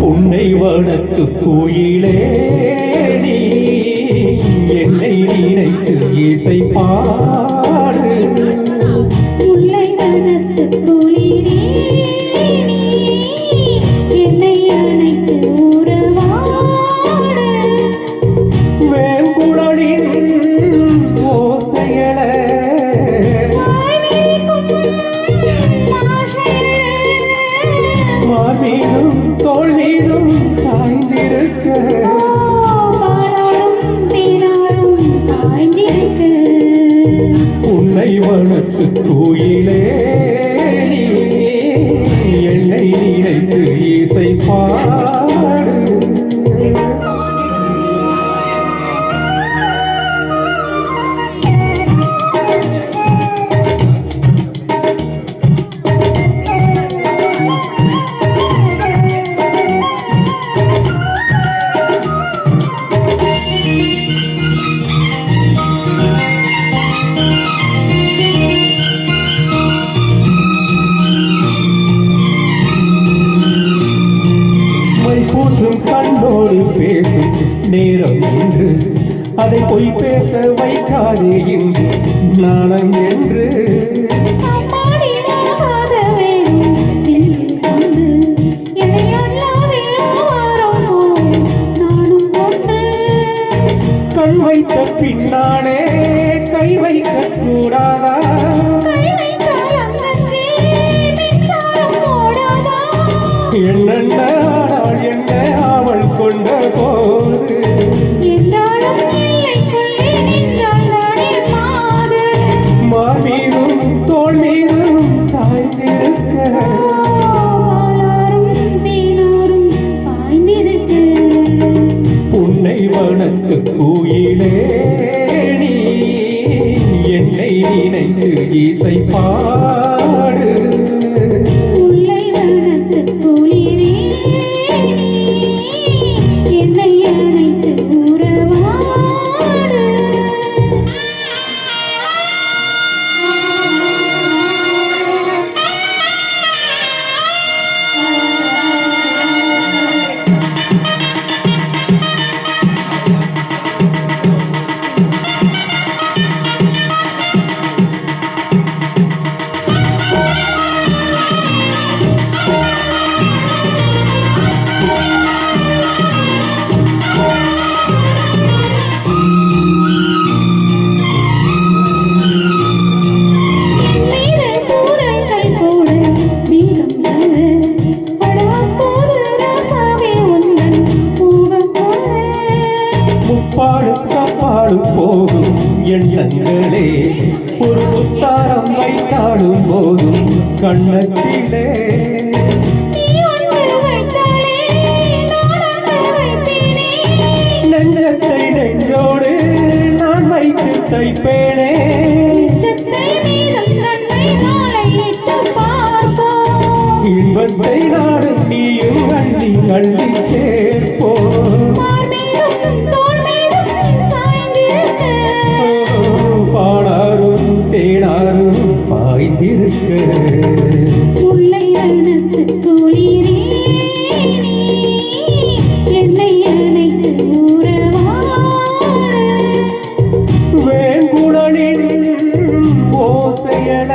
உன்னை வளர்த்து கோயிலே நீ என்னை நினைத்து இசை பாடு. முல்லை வனத்து குளிரே நீ என்னை அணைத்து உறவாடு. வேங்குழலின் ஓசையல மார்மீதும் தோல் மீதும் சாய்ந்திருக்க உன்னை வளர்த்து கோயிலே நீ என்னை நினைத்து இசை பாடு. பூசும் கண்ணோடு பேசும் நேரம் என்று அதை பொய் பேச வைக்காதே இன்று நாணம் என்று. கண் வைத்த பின்னாலே கை வைக்க கூடாதா? என்னென்ன என்ன அவள் கொண்ட போது மார்மீதும் தோல் மீதும் சாய்ந்திருக்க உன்னை வளர்த்து கோயிலே நீ என்னை நினைத்து இசை பாடு. போகும் எண்ணங்களே ஒரு புத்தாரம் வைத்தாடும் போதும் கண்ணத்திலே நெஞ்சத்தை நெஞ்சோடு நான் வைத்து தைப்பேனே. இன்பத்தை நாடும் நீயும் அள்ளி அள்ளி சேர்ப்போம். பாடாரும் தேடாரும் பாய்ந்திருக்க முல்லை வனத்து குளிரே நீ என்னை அணைத்து உறவாடு. வேங்குழலின் ஓசையல